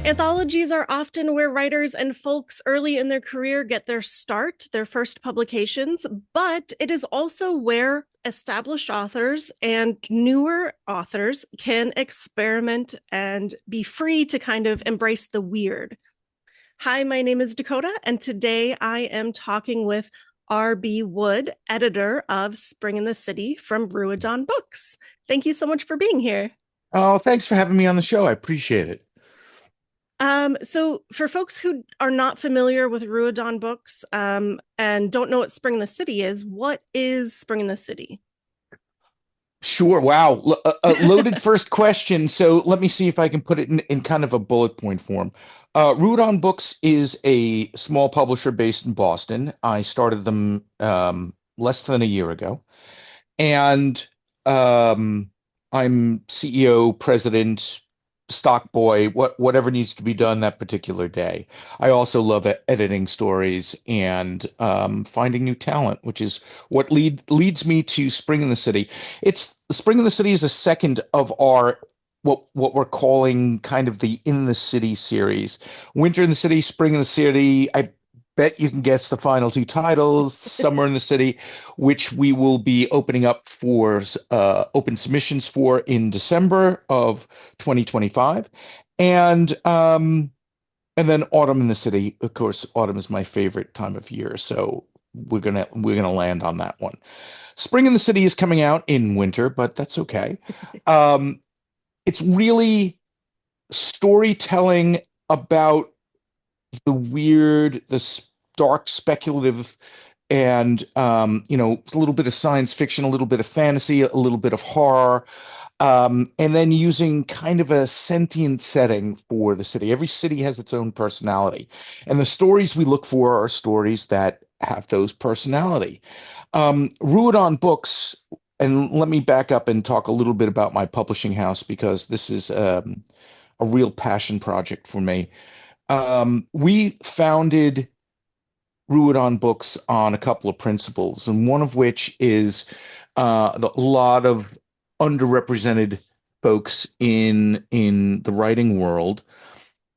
Anthologies are often where writers and folks early in their career get their start, their first publications, but it is also where established authors and newer authors can experiment and be free to kind of embrace the weird. Hi, my name is Dakota, and today I am talking with R.B. Wood, editor of Spring in the City from Ruadán Books. Thank you so much for being here. Oh, thanks for having me on the show. I appreciate it. So for folks who are not familiar with Ruadán Books and don't know what Spring in the City is, what is Spring in the City? Sure. Wow. A loaded first question. So let me see if I can put it in kind of a bullet point form. Ruadán Books is a small publisher based in Boston. I started them less than a year ago. And I'm CEO, president, stock boy, whatever needs to be done that particular day. I also love editing stories and finding new talent, which is what leads me to Spring in the City. It's Spring in the City is a second of our what we're calling kind of the In the City series. Winter in the City, Spring in the City. I bet you can guess the final two titles, Summer in the City, which we will be opening up for open submissions for in December of 2025. And then Autumn in the City. Of course, autumn is my favorite time of year, so we're gonna land on that one. Spring in the City is coming out in winter, but that's okay. Um, it's really storytelling about the weird, dark, speculative, and a little bit of science fiction, a little bit of fantasy, a little bit of horror, and then using kind of a sentient setting for the city. Every city has its own personality, and the stories we look for are stories that have those personality. Ruadán Books, and let me back up and talk a little bit about my publishing house because this is a real passion project for me. We founded Ruadán Books on a couple of principles, and one of which is a lot of underrepresented folks in the writing world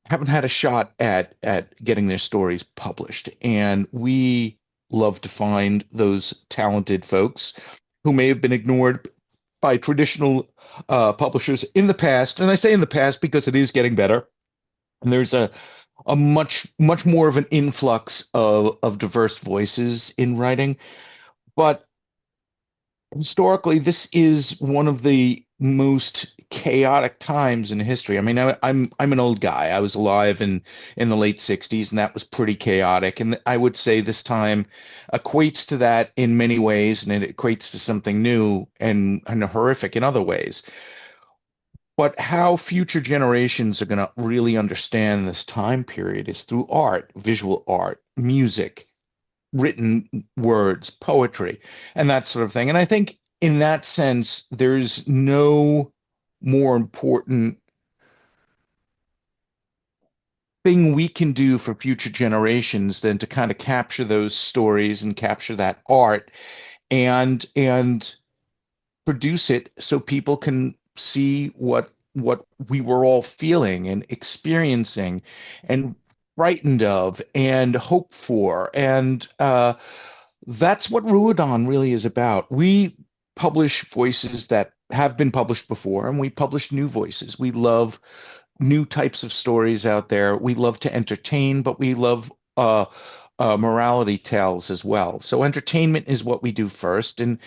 haven't had a shot at getting their stories published, and we love to find those talented folks who may have been ignored by traditional publishers in the past. And I say in the past because it is getting better. And there's a much more of an influx of diverse voices in writing. But historically, this is one of the most chaotic times in history. I mean, I'm an old guy. I was alive in the late 60s, and that was pretty chaotic. And I would say this time equates to that in many ways, and it equates to something new and horrific in other ways. But how future generations are going to really understand this time period is through art, visual art, music, written words, poetry, and that sort of thing. And I think in that sense, there's no more important thing we can do for future generations than to kind of capture those stories and capture that art and produce it so people can see what we were all feeling and experiencing and frightened of and hope for. And that's what Ruadán really is about. We publish voices that have been published before, and we publish new voices. We love new types of stories out there. We love to entertain, but we love morality tales as well. So entertainment is what we do first, and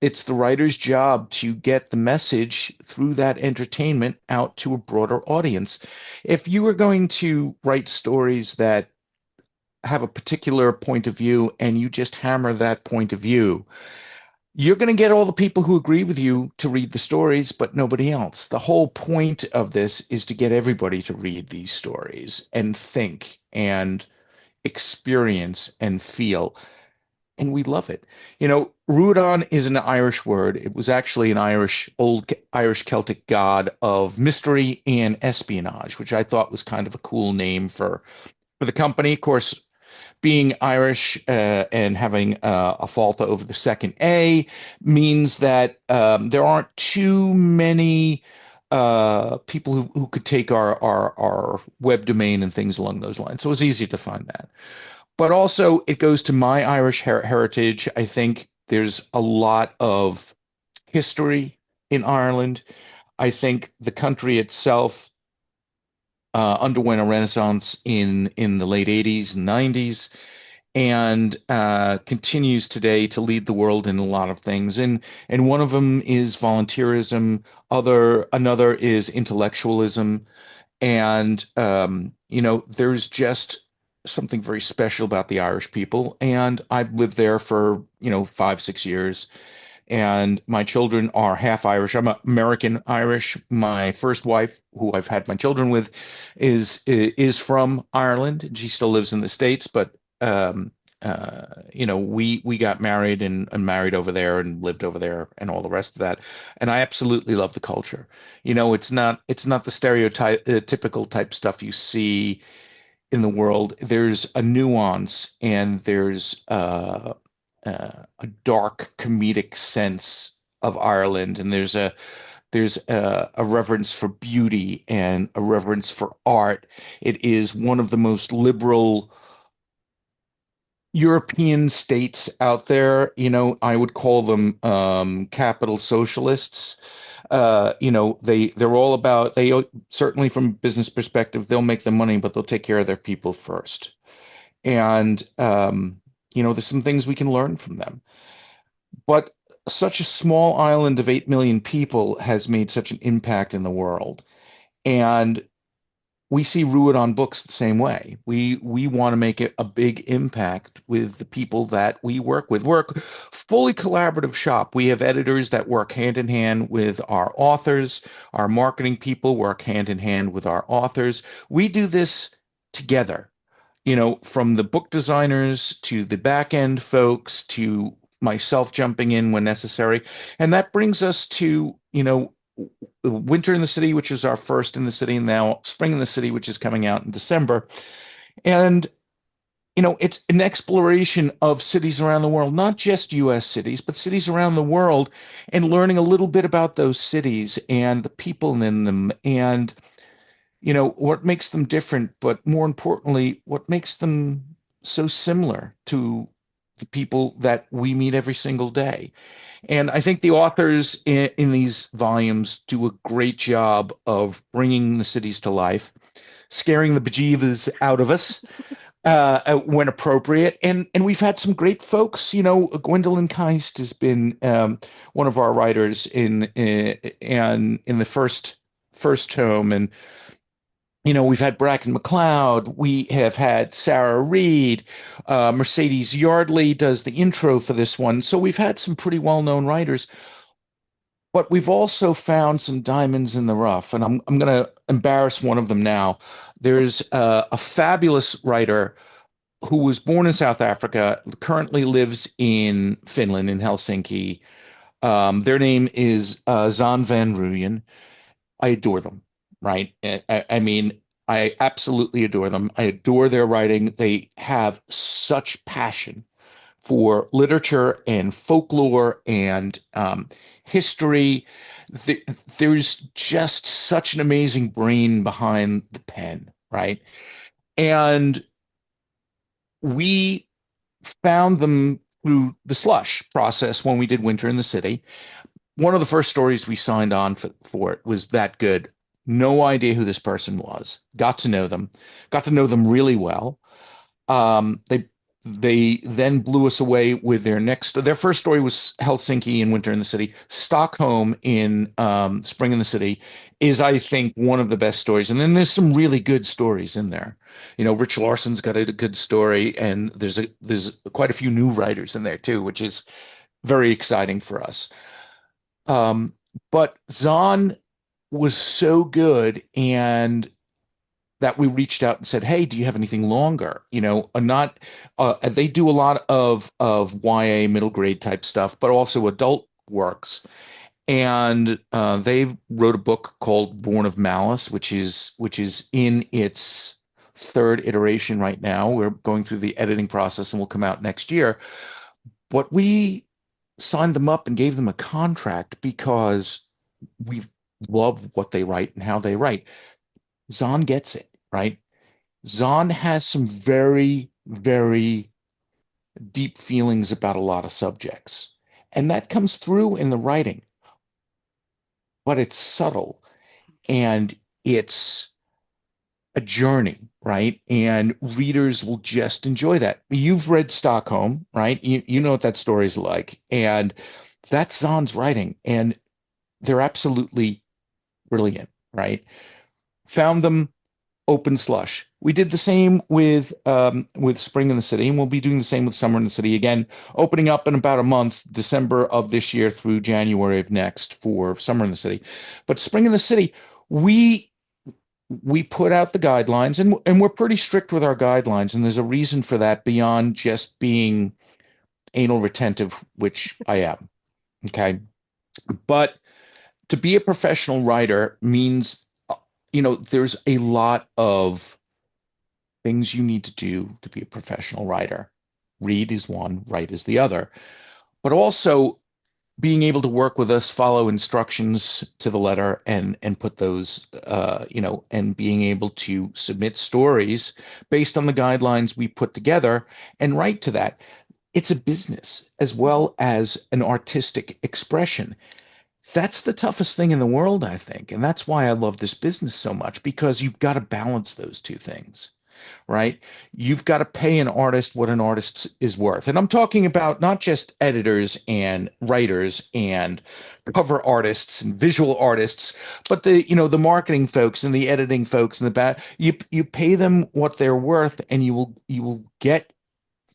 it's the writer's job to get the message through that entertainment out to a broader audience. If you were going to write stories that have a particular point of view and you just hammer that point of view, you're going to get all the people who agree with you to read the stories, but nobody else. The whole point of this is to get everybody to read these stories and think and experience and feel. And we love it. Ruadán is an Irish word. It was actually an old Irish Celtic god of mystery and espionage, which I thought was kind of a cool name for the company. Of course, being Irish and having a falter over the second A means that there aren't too many people who could take our web domain and things along those lines. So it was easy to find that. But also, it goes to my Irish heritage. I think there's a lot of history in Ireland. I think the country itself underwent a renaissance in the late 80s and 90s, and continues today to lead the world in a lot of things. And one of them is volunteerism. Another is intellectualism. And there's just something very special about the Irish people. And I've lived there for 5, 6 years, and my children are half Irish. I'm American Irish. My first wife, who I've had my children with, is from Ireland. She still lives in the States, but we got married and married over there and lived over there and all the rest of that. And I absolutely love the culture. It's not the stereotype typical type stuff you see in the world. There's a nuance, and there's a dark comedic sense of Ireland, and there's a reverence for beauty and a reverence for art. It is one of the most liberal European states out there. I would call them capital socialists. They're all about, certainly from a business perspective, they'll make the money, but they'll take care of their people first. And there's some things we can learn from them. But such a small island of 8 million people has made such an impact in the world. And we see Ruadán Books the same way. We want to make it a big impact with the people that we work with. We're a fully collaborative shop. We have editors that work hand in hand with our authors. Our marketing people work hand in hand with our authors. We do this together, from the book designers to the back end folks to myself jumping in when necessary. And that brings us to, Winter in the City, which is our first in the city, and now Spring in the City, which is coming out in December. And, it's an exploration of cities around the world, not just US cities, but cities around the world, and learning a little bit about those cities and the people in them, and what makes them different, but more importantly, what makes them so similar to the people that we meet every single day. And I think the authors in these volumes do a great job of bringing the cities to life, scaring the bejeevers out of us when appropriate. And we've had some great folks. Gwendolyn Keist has been one of our writers and in the first tome, and we've had Bracken McLeod. We have had Sarah Reed. Mercedes Yardley does the intro for this one. So we've had some pretty well-known writers, but we've also found some diamonds in the rough, and I'm going to embarrass one of them now. There's a fabulous writer who was born in South Africa, currently lives in Finland, in Helsinki. Their name is Zaan van Rooyen. I adore them, right? I mean, I absolutely adore them. I adore their writing. They have such passion for literature and folklore and history. There's just such an amazing brain behind the pen, right? And we found them through the slush process when we did Winter in the City. One of the first stories we signed on for it was that good. No idea who this person was. Got to know them really well. They then blew us away with their first story was Helsinki in Winter in the City. Stockholm in Spring in the City is, I think, one of the best stories. And then there's some really good stories in there. Rich Larson's got a good story, and there's quite a few new writers in there too, which is very exciting for us. But Zaan was so good, and that we reached out and said, "Hey, do you have anything longer?" Not they do a lot of YA middle grade type stuff, but also adult works. And they wrote a book called Born of Malice, which is in its third iteration right now. We're going through the editing process and will come out next year. But we signed them up and gave them a contract because we've love what they write and how they write. Zahn gets it, right? Zahn has some very, very deep feelings about a lot of subjects. And that comes through in the writing, but it's subtle and it's a journey, right? And readers will just enjoy that. You've read Stockholm, right? You know what that story's like. And that's Zahn's writing, and they're absolutely brilliant, right? Found them open slush. We did the same with Spring in the City, and we'll be doing the same with Summer in the City again, opening up in about a month, December of this year through January of next for Summer in the City. But Spring in the City, we we put out the guidelines, and we're pretty strict with our guidelines, and there's a reason for that beyond just being anal retentive, which I am. Okay. But to be a professional writer means, there's a lot of things you need to do to be a professional writer. Read is one, write is the other. But also being able to work with us, follow instructions to the letter, and put those, and being able to submit stories based on the guidelines we put together and write to that. It's a business as well as an artistic expression. That's the toughest thing in the world, I think. And that's why I love this business so much, because you've got to balance those two things, right? You've got to pay an artist what an artist is worth. And I'm talking about not just editors and writers and cover artists and visual artists, but the marketing folks and the editing folks and the bad you pay them what they're worth, and you will get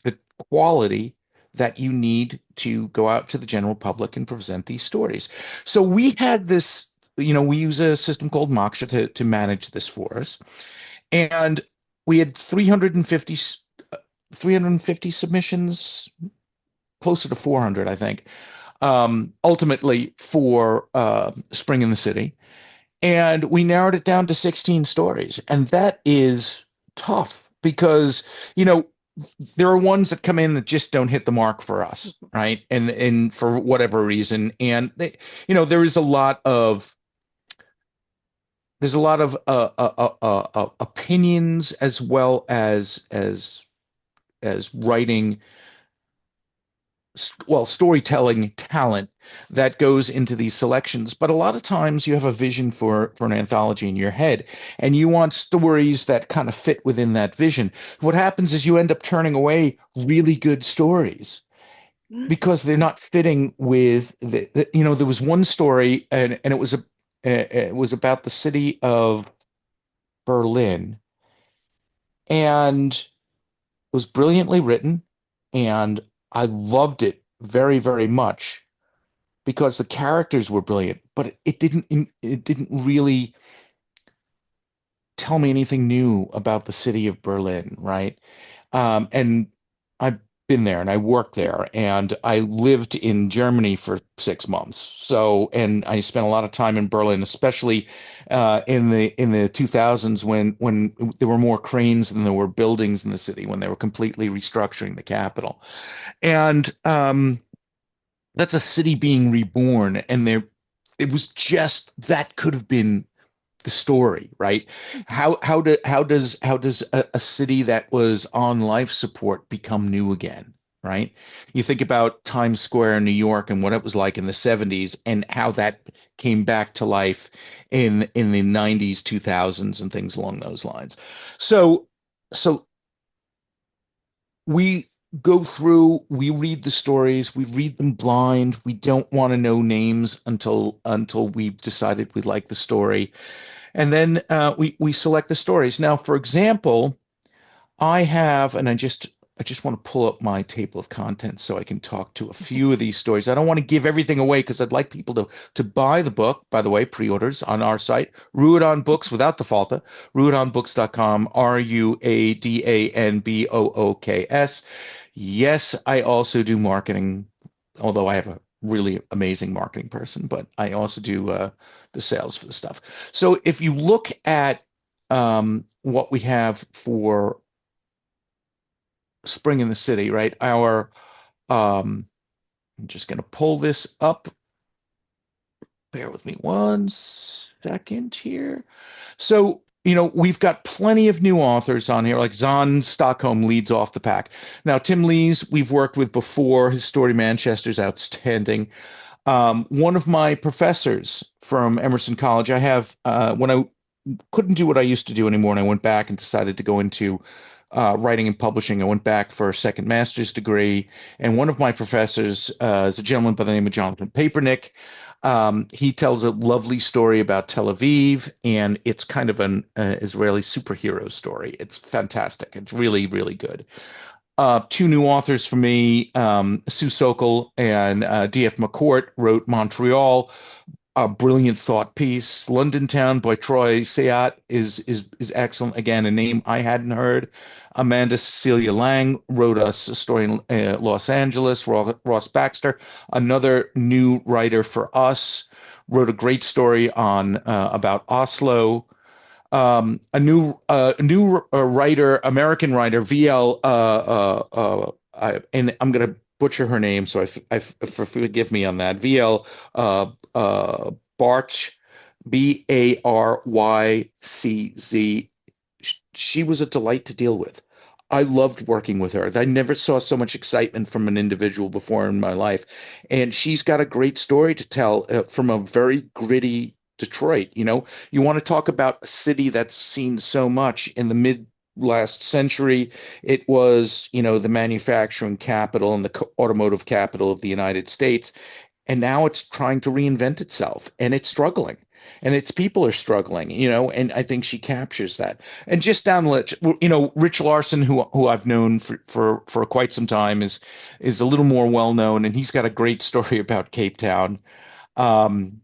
the quality that you need to go out to the general public and present these stories. So we had this, we use a system called Moksha to manage this for us. And we had 350 submissions, closer to 400, I think, ultimately for Spring in the City. And we narrowed it down to 16 stories. And that is tough because, there are ones that come in that just don't hit the mark for us, right? And for whatever reason. And there is a lot of opinions as well as writing, well, storytelling talent that goes into these selections. But a lot of times you have a vision for an anthology in your head, and you want stories that kind of fit within that vision. What happens is you end up turning away really good stories because they're not fitting with there was one story, and it was about the city of Berlin, and it was brilliantly written, and I loved it very, very much because the characters were brilliant, but it didn't really tell me anything new about the city of Berlin, right? And I've been there and I worked there and I lived in Germany for 6 months. So, and I spent a lot of time in Berlin, especially in the 2000s when there were more cranes than there were buildings in the city, when they were completely restructuring the capital. And that's a city being reborn, and it was just that could have been the story, right? How does a city that was on life support become new again, right? You think about Times Square in New York and what it was like in the 70s and how that came back to life in the 90s, 2000s and things along those lines. So we go through, we read the stories, we read them blind. We don't want to know names until we've decided we like the story. And then we select the stories. Now, for example, I have, and I just want to pull up my table of contents so I can talk to a few of these stories. I don't want to give everything away because I'd like people to buy the book. By the way, pre-orders on our site, Ruadán Books without the falta, ruadánbooks.com, Ruadanbooks. Yes, I also do marketing, although I have a really amazing marketing person, but I also do the sales for the stuff. So if you look at what we have for Spring in the City, right? I'm just going to pull this up. bear with me one second here. So, we've got plenty of new authors on here, like Zahn Stockholm leads off the pack. Now, Tim Lees, we've worked with before. His story Manchester's outstanding. One of my professors from Emerson College, when I couldn't do what I used to do anymore, and I went back and decided to go into writing and publishing. I went back for a second master's degree, and one of my professors is a gentleman by the name of Jonathan Papernick. He tells a lovely story about Tel Aviv, and it's kind of an Israeli superhero story. It's fantastic. It's really, really good. Two new authors for me, Sue Sokol and D.F. McCourt wrote Montreal, a brilliant thought piece. London Town by Troy Sayat is excellent. Again, a name I hadn't heard. Amanda Cecilia Lang wrote us a story in Los Angeles. Ross Baxter, another new writer for us, wrote a great story on about Oslo. A new writer, American writer, VL, and I'm gonna butcher her name, so forgive me on that. VL Barch, Baycz. She was a delight to deal with. I loved working with her. I never saw so much excitement from an individual before in my life. And she's got a great story to tell from a very gritty Detroit. You want to talk about a city that's seen so much in the mid last century. It was, the manufacturing capital and the automotive capital of the United States. And now it's trying to reinvent itself and it's struggling and its people are struggling, and I think she captures that. And just down the list, Rich Larson, who I've known for quite some time, is a little more well known, and he's got a great story about Cape Town. Um,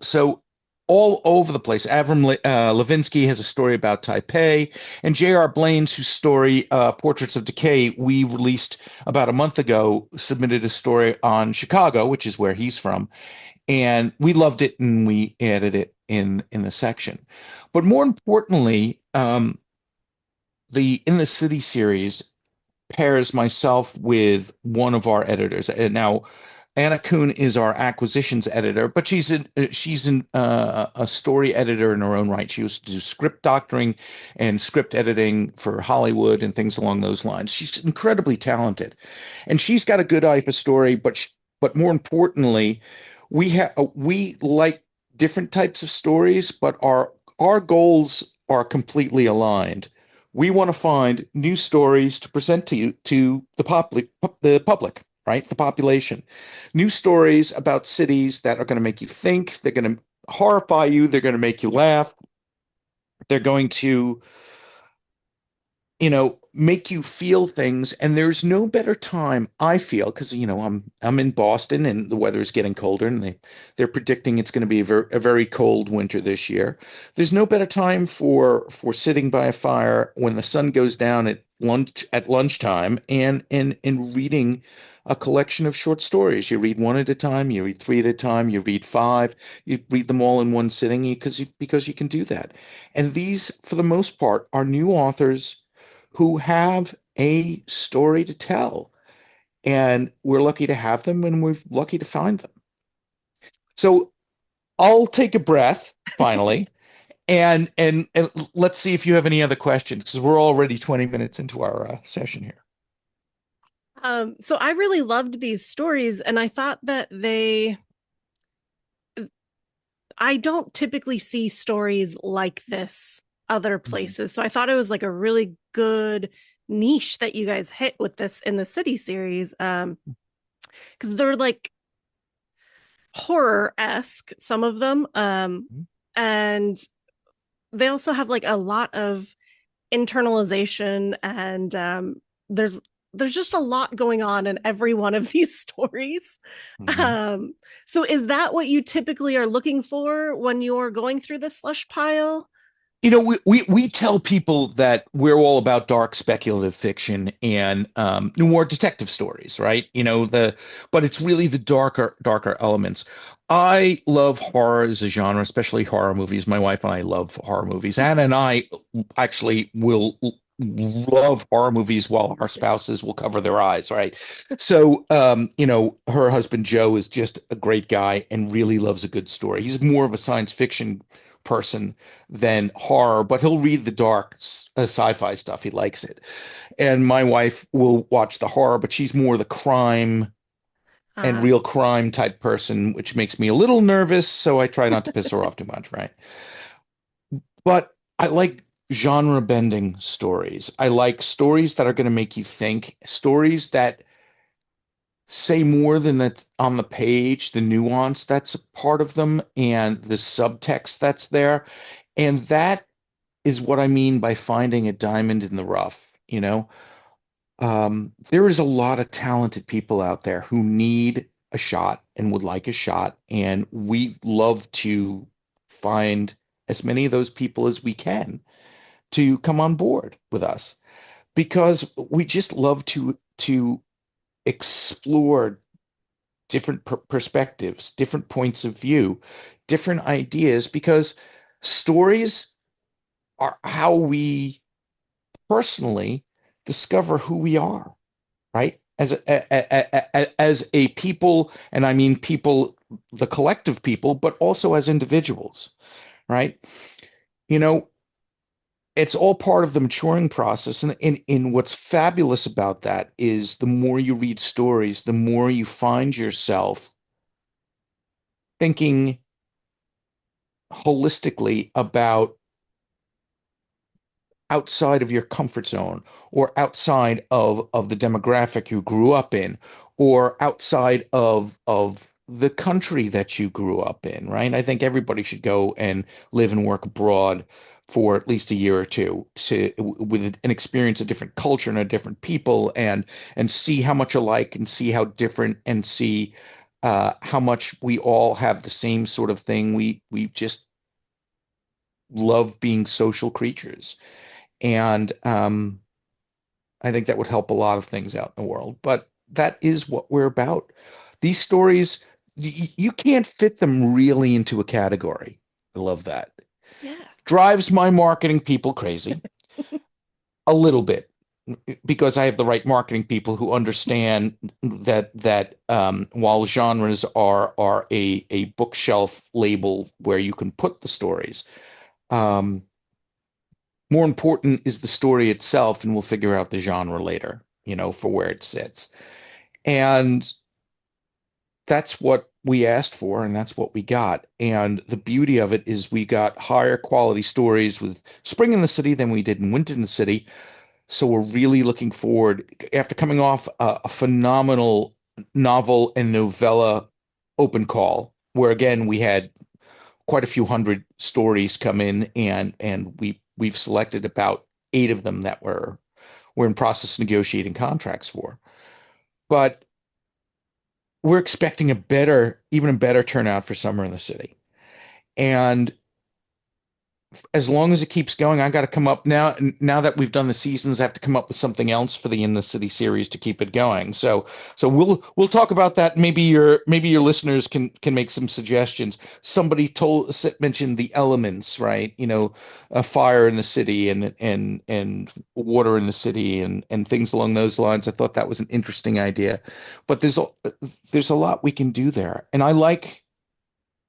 so all over the place. Avram Levinsky has a story about Taipei, and J.R. Blaine's, whose story, Portraits of Decay, we released about a month ago, submitted a story on Chicago, which is where he's from, and we loved it, and we added it in the section. But more importantly, the In the City series pairs myself with one of our editors. And now Anna Kuhn is our acquisitions editor, but she's a story editor in her own right. She used to do script doctoring and script editing for Hollywood and things along those lines. She's incredibly talented, and she's got a good eye for story. But more importantly, we like different types of stories, but our goals are completely aligned. We want to find new stories to present to the public, right? The population. New stories about cities that are going to make you think, they're going to horrify you, they're going to make you laugh, they're going to, make you feel things. And there's no better time, I feel, because I'm in Boston and the weather is getting colder, and they're predicting it's going to be a very cold winter this year. There's no better time for sitting by a fire when the sun goes down at lunchtime and reading a collection of short stories. You read one at a time, you read three at a time, you read five, you read them all in one sitting because you can do that. And these, for the most part, are new authors who have a story to tell. And we're lucky to have them, and we're lucky to find them. So I'll take a breath finally, and let's see if you have any other questions, because we're already 20 minutes into our session here. So I really loved these stories, and I thought that I don't typically see stories like this other places. So I thought it was like a really good niche that you guys hit with this In the City series. Because they're like horror-esque, some of them. And they also have like a lot of internalization, and there's just a lot going on in every one of these stories. So is that what you typically are looking for when you're going through the slush pile? We tell people that we're all about dark speculative fiction and noir detective stories, right? But it's really the darker elements. I love horror as a genre, especially horror movies. My wife and I love horror movies. Anna and I actually will love horror movies while our spouses will cover their eyes, right? So, her husband Joe is just a great guy and really loves a good story. He's more of a science fiction person than horror, but he'll read the dark sci-fi stuff. He likes it. And my wife will watch the horror, but she's more the crime and Uh, real crime type person, which makes me a little nervous. So I try not to piss her off too much, right? But I like genre bending stories. I like stories that are going to make you think, stories that say more than that on the page, the nuance that's a part of them and the subtext that's there. And that is what I mean by finding a diamond in the rough, you know? There is a lot of talented people out there who need a shot and would like a shot, and we love to find as many of those people as we can to come on board with us because we just love to explore different perspectives, different points of view, different ideas because stories are how we personally discover who we are, right? As a people, and I mean people, the collective people, but also as individuals, right? You know, it's all part of the maturing process. And what's fabulous about that is the more you read stories, the more you find yourself thinking holistically about outside of your comfort zone or outside of the demographic you grew up in or outside of the country that you grew up in, right? I think everybody should go and live and work abroad for at least a year or two with an experience a different culture and a different people and see how much alike and see how different and see how much we all have the same sort of thing. We just love being social creatures. And I think that would help a lot of things out in the world. But that is what we're about. These stories, you can't fit them really into a category. I love that. yeah. Drives my marketing people crazy a little bit because I have the right marketing people who understand that while genres are a bookshelf label where you can put the stories, um, more important is the story itself, and we'll figure out the genre later, for where it sits. And that's what we asked for, and that's what we got. And the beauty of it is we got higher quality stories with spring in the city than we did in winter in the city. So we're really looking forward after coming off a phenomenal novel and novella open call, where again we had quite a few hundred stories come in, and we've selected about eight of them that we're in process of negotiating contracts for. But we're expecting even a better turnout for Summer in the City. And as long as it keeps going, I got to come up now. Now that we've done the seasons, I have to come up with something else for the In the City series to keep it going. So we'll talk about that. Maybe your listeners can make some suggestions. Somebody mentioned the elements, right? A fire in the city and water in the city and things along those lines. I thought that was an interesting idea, but there's a lot we can do there, and I like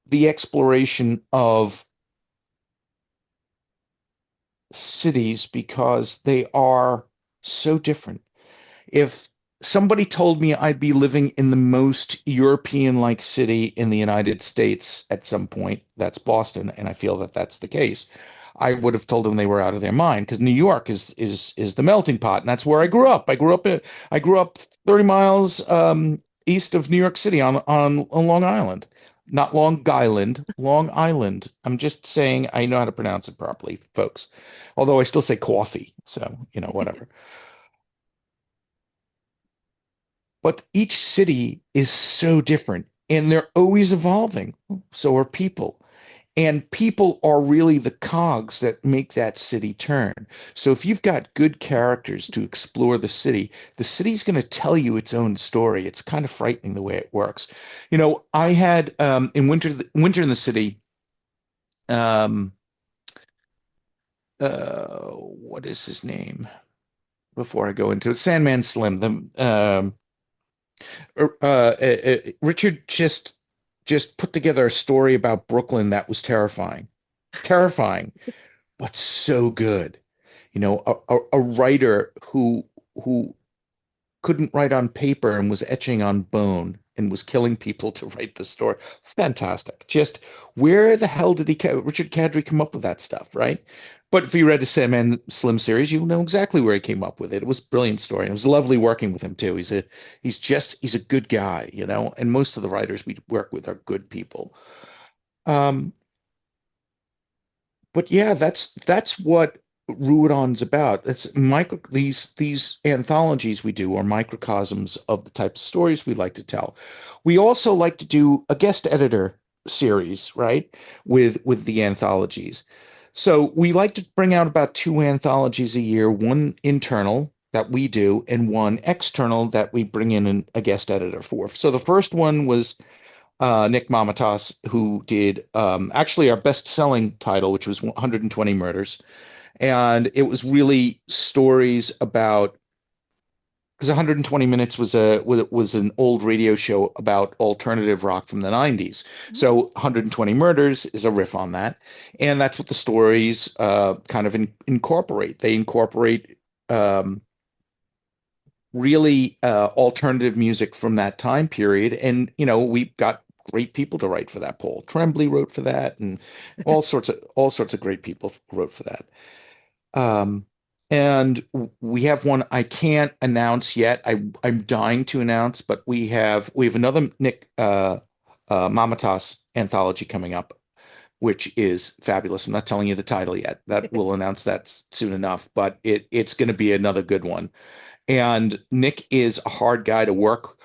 the exploration of cities because they are so different. If somebody told me I'd be living in the most European-like city in the United States at some point, that's Boston, and I feel that that's the case, I would have told them they were out of their mind because New York is the melting pot, and that's where I grew up. I grew up 30 miles east of New York City on Long Island. Not Long Island, Long Island. I'm just saying I know how to pronounce it properly, folks. Although I still say coffee, so whatever. But each city is so different and they're always evolving. So are people. And people are really the cogs that make that city turn. So if you've got good characters to explore the city's going to tell you its own story. It's kind of frightening the way it works. I had in Winter in the City, um, what is his name? Before I go into it, Sandman Slim. Richard just put together a story about Brooklyn that was terrifying, terrifying, but so good. A writer who couldn't write on paper and was etching on bone and was killing people to write the story. Fantastic. Just where the hell did Richard Kadrey come up with that stuff, right? But if you read the Sandman Slim series, you know exactly where he came up with it. It was a brilliant story. It was lovely working with him too. He's a good guy, and most of the writers we work with are good people. Um, but yeah, that's what Ruadán's about. It's micro these anthologies we do are microcosms of the types of stories we like to tell. We also like to do a guest editor series, right? With the anthologies. So we like to bring out about two anthologies a year, one internal that we do and one external that we bring in a guest editor for. So the first one was Nick Mamatas, who did actually our best-selling title, which was 120 Murders, and it was really stories about because 120 Minutes was an old radio show about alternative rock from the 90s. So 120 Murders is a riff on that, and that's what the stories kind of incorporate. They incorporate um, really alternative music from that time period. And we've got great people to write for that. Paul Tremblay wrote for that, and all sorts of great people wrote for that. Um, and we have one I can't announce yet. I'm dying to announce, but we have another Nick Mamatas anthology coming up, which is fabulous. I'm not telling you the title yet. That we'll announce that soon enough, but it's going to be another good one. And Nick is a hard guy to work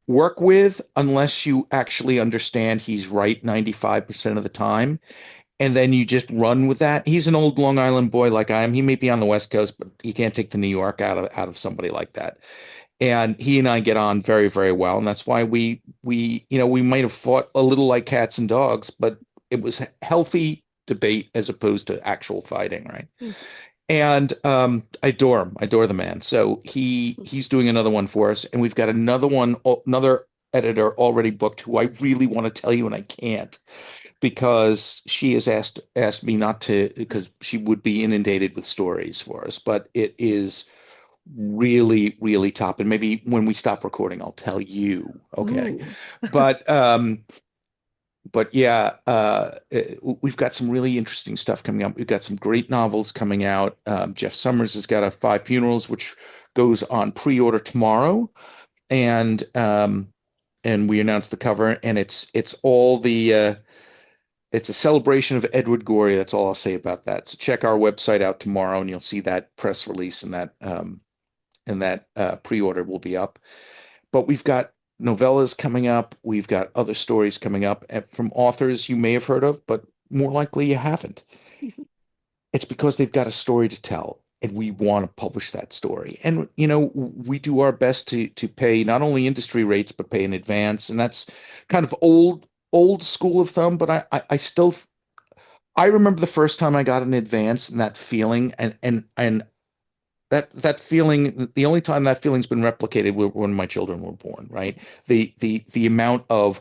with unless you actually understand he's right 95% of the time. And then you just run with that. He's an old Long Island boy like I am. He may be on the West Coast, but you can't take the New York out of somebody like that. And he and I get on very, very well. And that's why we might have fought a little like cats and dogs, but it was healthy debate as opposed to actual fighting, right? And I adore him. I adore the man. So he's doing another one for us, and we've got another editor already booked who I really want to tell you, and I can't because she has asked me not to because she would be inundated with stories for us. But it is really, really top. And maybe when we stop recording, I'll tell you. Okay. Ooh. But yeah, we've got some really interesting stuff coming up. We've got some great novels coming out. Jeff Summers has got a Five Funerals, which goes on pre-order tomorrow, and we announced the cover, and it's a celebration of Edward Gorey. That's all I'll say about that. So check our website out tomorrow, and you'll see that press release and that pre-order will be up. But we've got novellas coming up. We've got other stories coming up from authors you may have heard of, but more likely you haven't. It's because they've got a story to tell, and we want to publish that story. And we do our best to pay not only industry rates but pay in advance, and that's kind of old school of thumb. But I still I remember the first time I got an advance and that feeling, and that feeling, the only time that feeling's been replicated when my children were born, right? The amount of,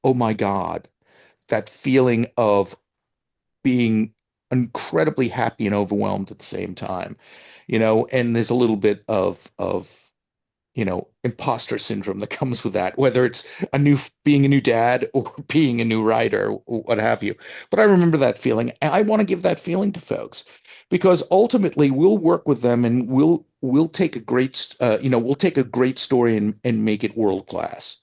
oh my God, that feeling of being incredibly happy and overwhelmed at the same time, and there's a little bit of imposter syndrome that comes with that, whether it's being a new dad or being a new writer or what have you. But I remember that feeling, and I want to give that feeling to folks because ultimately we'll work with them and we'll take a great story and make it world class.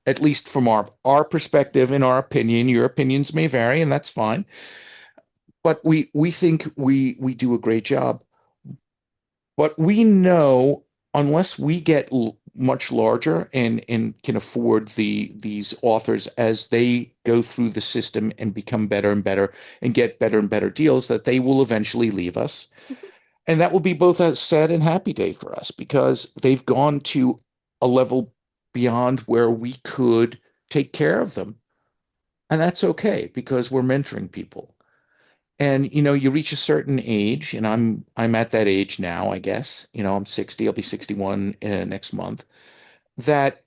At least from our perspective and our opinion. Your opinions may vary, and that's fine. But we think we do a great job. But we know unless we get much larger and can afford these authors as they go through the system and become better and better and get better and better deals, that they will eventually leave us. And that will be both a sad and happy day for us because they've gone to a level beyond where we could take care of them. And that's okay because we're mentoring people. And you reach a certain age, and I'm at that age now, I guess. I'm 60, I'll be 61 next month, that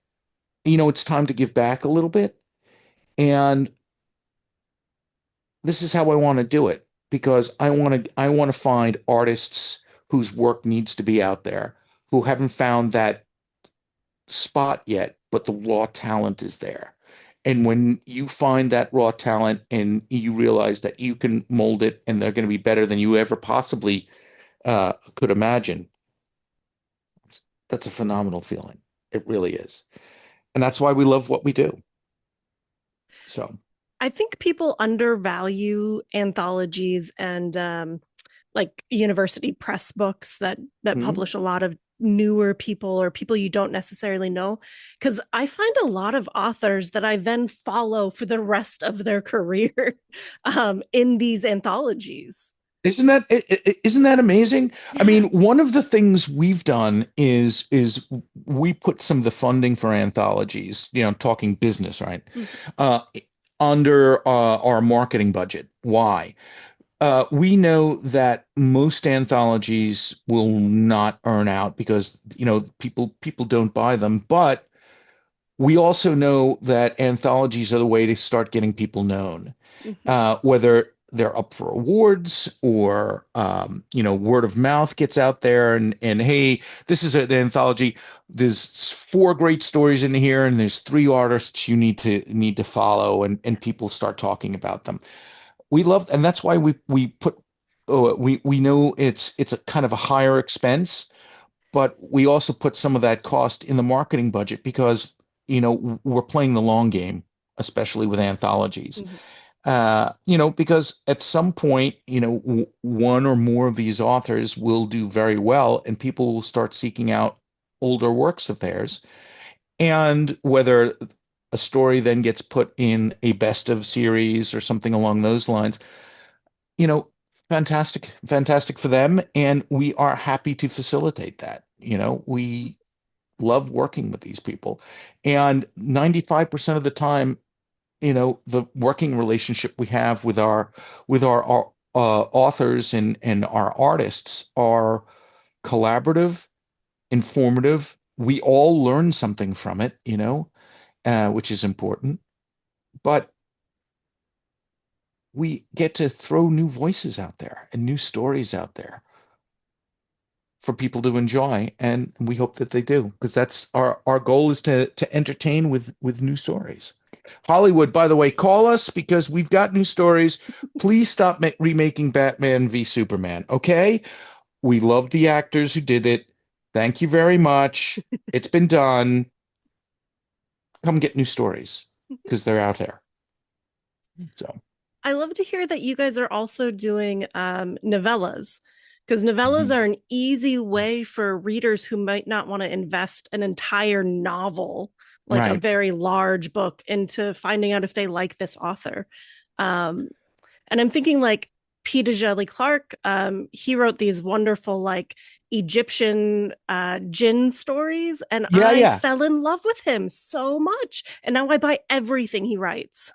it's time to give back a little bit. And this is how I want to do it because I want to find artists whose work needs to be out there, who haven't found that spot yet, but the raw talent is there. And when you find that raw talent and you realize that you can mold it and they're going to be better than you ever possibly could imagine, that's a phenomenal feeling. It really is. And that's why we love what we do. So, I think people undervalue anthologies and like university press books that mhm. publish a lot of newer people or people you don't necessarily know, because I find a lot of authors that I then follow for the rest of their career in these anthologies. Isn't that amazing? I Yeah. mean, one of the things we've done is we put some of the funding for anthologies, talking business, right? Mhm. Uh, Under our marketing budget. Why? We know that most anthologies will not earn out because people don't buy them, but we also know that anthologies are the way to start getting people known, Mhm. whether they're up for awards or word of mouth gets out there and hey, this is an anthology. There's four great stories in here, and there's three artists you need to follow, and people start talking about them. We love, and that's why we put. We know it's a kind of a higher expense, but we also put some of that cost in the marketing budget because we're playing the long game, especially with anthologies. Mhm. Because at some point, one or more of these authors will do very well, and people will start seeking out older works of theirs. And whether a story then gets put in a best of series or something along those lines, you know, fantastic, fantastic for them. And we are happy to facilitate that. We love working with these people. And 95% of the time, the working relationship we have with our authors and our artists are collaborative, informative. We all learn something from it, which is important. But we get to throw new voices out there and new stories out there for people to enjoy, and we hope that they do because that's our goal is to entertain with new stories. Hollywood, by the way, call us because we've got new stories. Please stop remaking Batman v Superman, okay? We love the actors who did it. Thank you very much. It's been done. Come get new stories because they're out there. So, I love to hear that you guys are also doing novellas, because novellas mhm. are an easy way for readers who might not want to invest an entire novel, like a Right. very large book, into finding out if they like this author. Um, and I'm thinking like Peter Jelly Clark, he wrote these wonderful like Egyptian jinn stories, and Yeah, I yeah. fell in love with him so much. And now I buy everything he writes.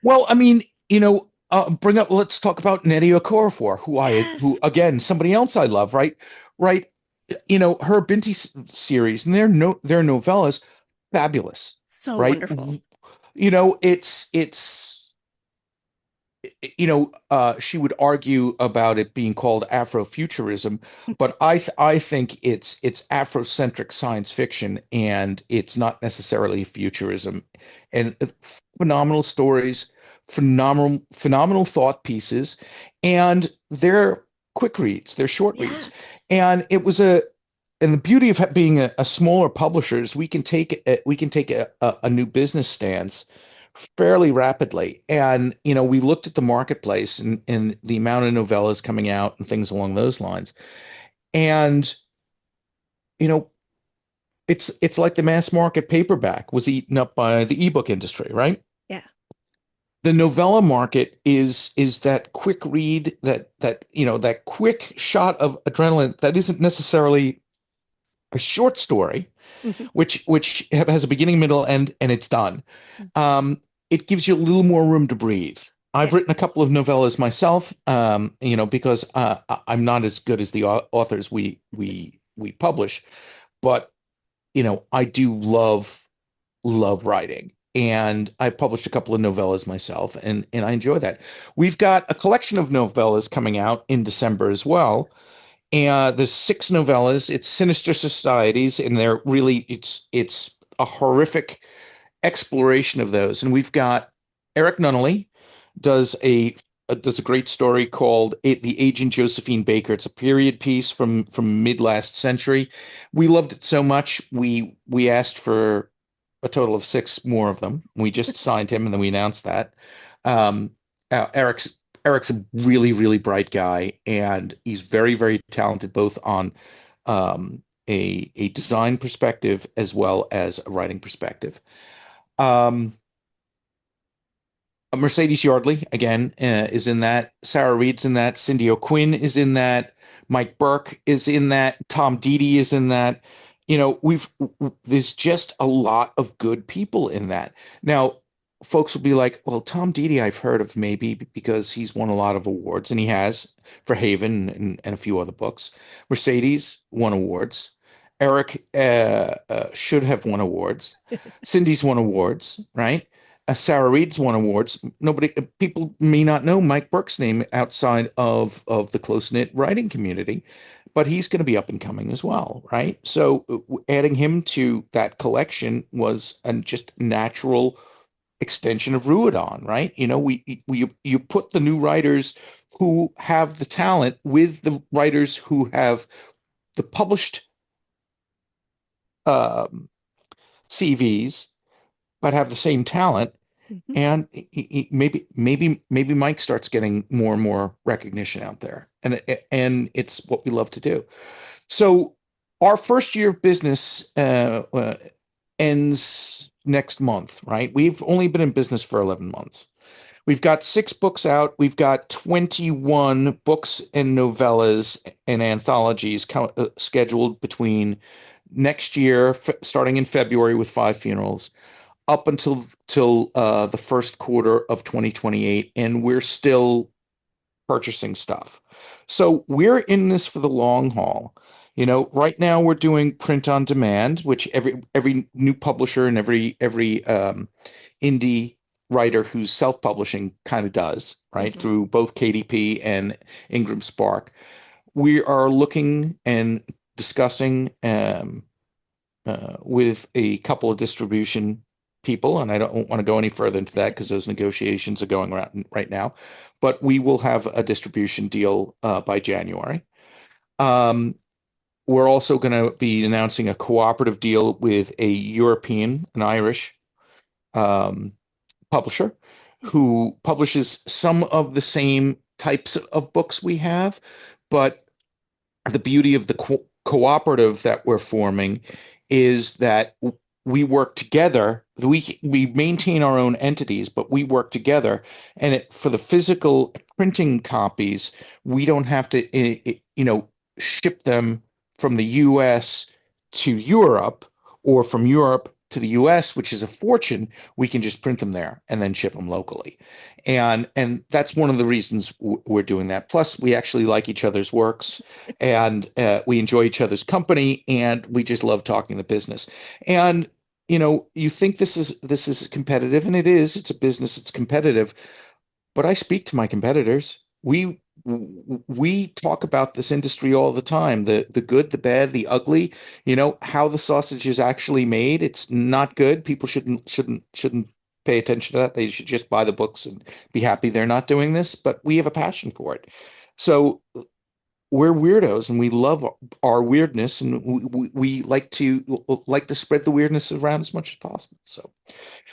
Well, I mean, let's talk about Nnedi Okorafor, who Yes, again, somebody else I love, right? Right. Her Binti series and their novellas, fabulous, so right? wonderful. It's she would argue about it being called Afrofuturism, but I think it's Afrocentric science fiction, and it's not necessarily futurism. And phenomenal stories, phenomenal thought pieces, and they're quick reads, they're short Yeah, reads, and and the beauty of being a smaller publisher is we can take a new business stance fairly rapidly. And, we looked at the marketplace and the amount of novellas coming out and things along those lines. And, you know, it's like the mass market paperback was eaten up by the ebook industry, right? yeah, The novella market is that quick read, that quick shot of adrenaline that isn't necessarily a short story, mhm, which has a beginning, middle, end, and it's done. Um, it gives you a little more room to breathe. I've written a couple of novellas myself, because I'm not as good as the authors we publish, but I do love writing. And I published a couple of novellas myself, and I enjoy that. We've got a collection of novellas coming out in December as well. And there's six novellas. It's Sinister Societies, and they're really it's a horrific exploration of those. And we've got Eric Nunnally does a great story called The Agent Josephine Baker. It's a period piece from mid last century. We loved it so much we asked for a total of six more of them. We just signed him and then we announced that. Um, Eric's a really bright guy, and he's very talented both on a design perspective as well as a writing perspective. Um, Mercedes Yardley again is in that. Sarah Reed's in that. Cindy O'Quinn is in that. Mike Burke is in that. Tom Deedy is in that. We've there's just a lot of good people in that. Now, folks will be like, "Well, Tom Deedy, I've heard of maybe because he's won a lot of awards, and he has for Haven and a few other books. Mercedes won awards. Eric should have won awards. Cindy's won awards, right? Sarah Reed's won awards. People may not know Mike Burke's name outside of the close-knit writing community, but he's going to be up and coming as well, right? So adding him to that collection was a just natural extension of Ruadán, right? You put the new writers who have the talent with the writers who have the published um, CVs but have the same talent. Mhm. And maybe Mike starts getting more and more recognition out there, and it's what we love to do. So our first year of business ends next month, right? We've only been in business for 11 months. We've got six books out. We've got 21 books and novellas and anthologies scheduled between next year, starting in February with five funerals up until till the first quarter of 2028, and we're still purchasing stuff. So we're in this for the long haul. Right now we're doing print on demand, which every new publisher and every indie writer who's self-publishing kind of does, right? Mhm. Through both KDP and Ingram Spark. We are looking and discussing with a couple of distribution people, and I don't want to go any further into that because those negotiations are going around right now. But we will have a distribution deal by January. Um, we're also going to be announcing a cooperative deal with a European, an Irish um, publisher Mhm. who publishes some of the same types of books we have, but the beauty of the cooperative that we're forming is that we work together. We maintain our own entities, but we work together. And for the physical printing copies, we don't have to, ship them from the U.S. to Europe or from Europe to the U.S., which is a fortune. We can just print them there and then ship them locally. And that's one of the reasons we're doing that. Plus, we actually like each other's works, and we enjoy each other's company, and we just love talking the business. And you think this is competitive, and it is. It's a business. It's competitive. But I speak to my competitors. We talk about this industry all the time. The good, the bad, the ugly. How the sausage is actually made. It's not good. People shouldn't pay attention to that. They should just buy the books and be happy they're not doing this. But we have a passion for it. So we're weirdos and we love our weirdness, and we like to spread the weirdness around as much as possible. So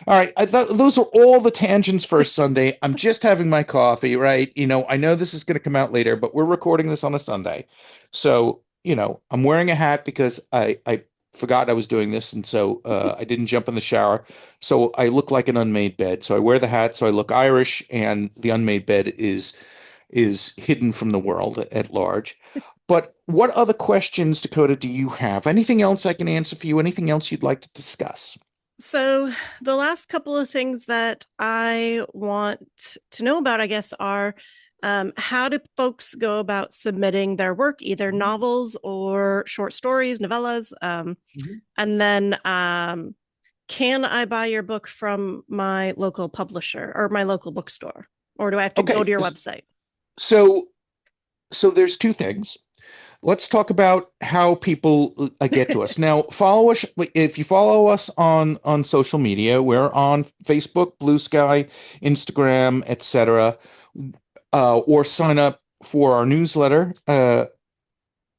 all right, I thought those are all the tangents for a Sunday. I'm just having my coffee, right? I know this is going to come out later, but we're recording this on a Sunday. So, I'm wearing a hat because I forgot I was doing this, and so I didn't jump in the shower. So I look like an unmade bed. So I wear the hat so I look Irish, and the unmade bed is hidden from the world at large. But what other questions, Dakota, do you have? Anything else I can answer for you? Anything else you'd like to discuss? So, the last couple of things that I want to know about, I guess, are how do folks go about submitting their work, either novels or short stories, novellas? Mhm. And then, can I buy your book from my local publisher or my local bookstore? Or do I have to go Okay, to your website? so there's two things. Let's talk about how people get to us. Now, follow us if you follow us on social media. We're on Facebook, Blue Sky, Instagram, etc. Or sign up for our newsletter,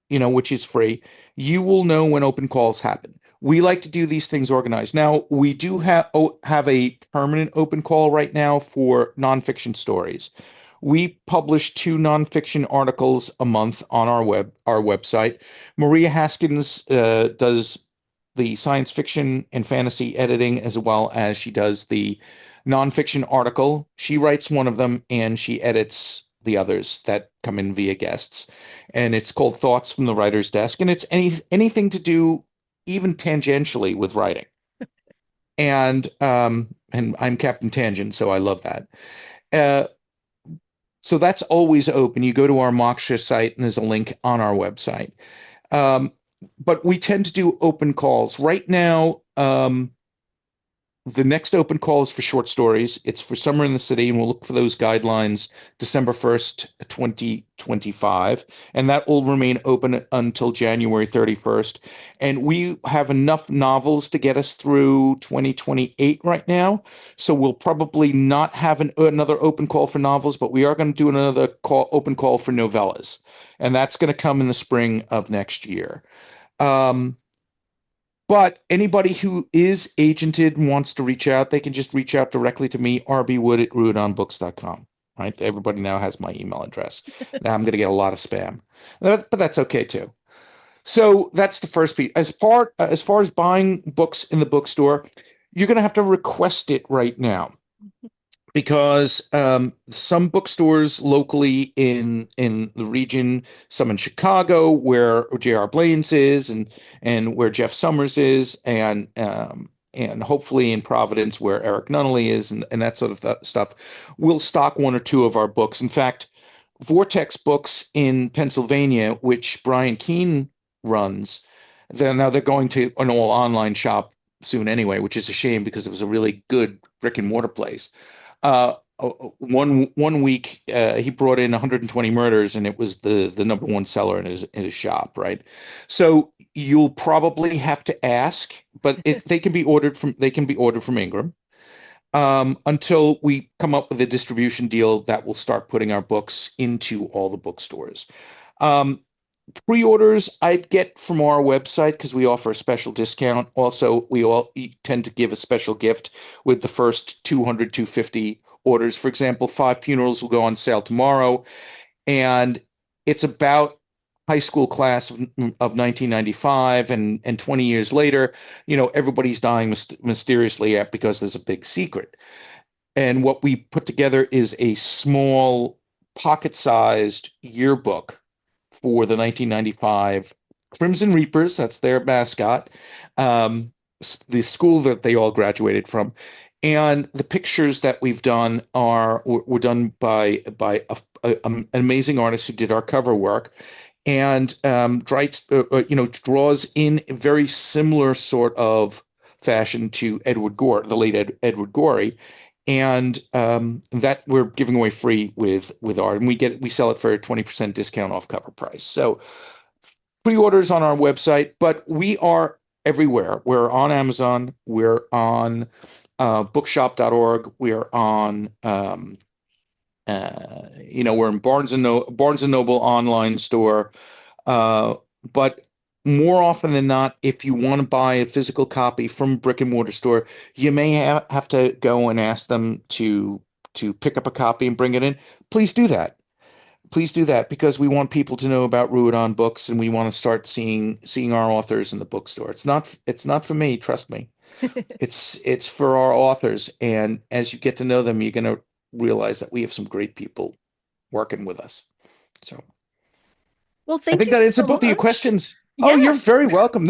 which is free. You will know when open calls happen. We like to do these things organized. Now, we do have a permanent open call right now for nonfiction stories. We publish two nonfiction articles a month on our website. Maria Haskins does the science fiction and fantasy editing as well as she does the nonfiction article. She writes one of them and she edits the others that come in via guests. And it's called Thoughts from the Writer's Desk, and it's anything to do even tangentially with writing. And I'm Captain Tangent, so I love that. Uh, so that's always open. You go to our Moksha site, and there's a link on our website. Um, but we tend to do open calls. Right now, the next open call is for short stories. It's for Summer in the City, and we'll look for those guidelines December 1st, 2025. And that will remain open until January 31st. And we have enough novels to get us through 2028 right now. So we'll probably not have another open call for novels, but we are going to do another open call for novellas. And that's going to come in the spring of next year. Um, but anybody who is agented and wants to reach out, they can just reach out directly to me, rbwood@ruadánbooks.com. Right? Everybody now has my email address. Now I'm going to get a lot of spam, but that's okay too. So that's the first piece. As far as buying books in the bookstore, you're going to have to request it right now because some bookstores locally in the region, some in Chicago where J.R. Blaine's is, and where Jeff Summers is, and hopefully in Providence where Eric Nunnally is, and that sort of stuff, will stock one or two of our books. In fact, Vortex Books in Pennsylvania, which Brian Keene runs, they're going to an all online shop soon anyway, which is a shame because it was a really good brick and mortar place. One week he brought in 120 murders, and it was the number one seller in his shop, right? So you'll probably have to ask, but they can be ordered from Ingram until we come up with a distribution deal that will start putting our books into all the bookstores. Um, Pre-orders I'd get from our website because we offer a special discount. Also, we all tend to give a special gift with the first 200, 250 orders. For example, Five Funerals will go on sale tomorrow, and it's about high school class of 1995, and 20 years later, everybody's dying mysteriously because there's a big secret. And what we put together is a small pocket-sized yearbook for the 1995 Crimson Reapers. That's their mascot, the school that they all graduated from. And the pictures that we've done were done by an amazing artist who did our cover work, and draws in a very similar sort of fashion to Edward Gore, the late Edward Gorey, and that we're giving away free with art, and we sell it for a 20% discount off cover price. So pre-orders on our website, but we are everywhere. We're on Amazon, we're on bookshop.org, we're on we're in Barnes and Noble online store. Uh, but more often than not, if you want to buy a physical copy from a brick and mortar store, you may have to go and ask them to pick up a copy and bring it in. Please do that. Please do that because we want people to know about Ruadán Books, and we want to start seeing our authors in the bookstore. It's not for me, trust me. It's for our authors, and as you get to know them, you're going to realize that we have some great people working with us. So Well, I thank think you that answered so both of your much. questions. Oh, you're Yeah. very welcome.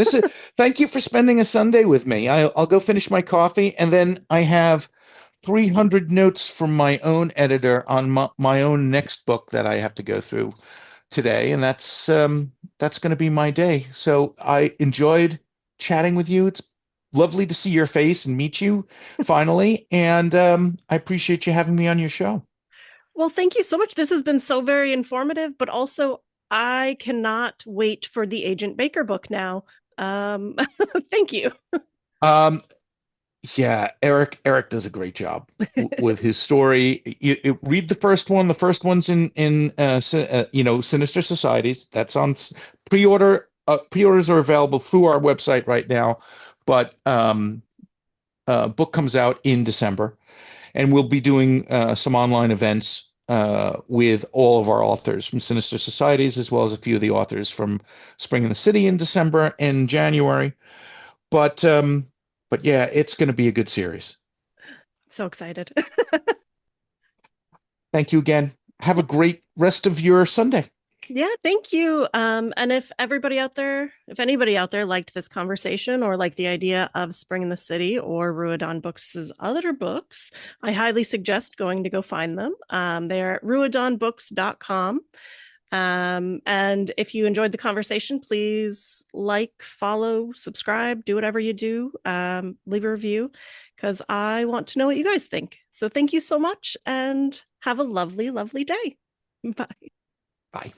Thank you for spending a Sunday with me. I'll go finish my coffee, and then I have 300 notes from my own editor on my own next book that I have to go through today, and that's going to be my day. So I enjoyed chatting with you. It's lovely to see your face and meet you finally, and I appreciate you having me on your show. Well, thank you so much. This has been so very informative, but also I cannot wait for the Agent Baker book now. Um, thank you. Um, Yeah, Eric does a great job with his story. Read the first one. The first one's in Sinister Societies. That's on pre-order. Pre-orders are available through our website right now, but book comes out in December, and we'll be doing some online events with all of our authors from Sinister Societies, as well as a few of the authors from Spring in the City in December and January. But um, but yeah, it's going to be a good series. So excited. Thank you again. Have a great rest of your Sunday. Yeah, thank you. And if anybody out there liked this conversation or like the idea of Spring in the City or Ruadán Books' other books, I highly suggest going to go find them. They're at ruadánbooks.com. And if you enjoyed the conversation, please like, follow, subscribe, do whatever you do. Leave a review because I want to know what you guys think. So thank you so much and have a lovely, lovely day. Bye. Bye.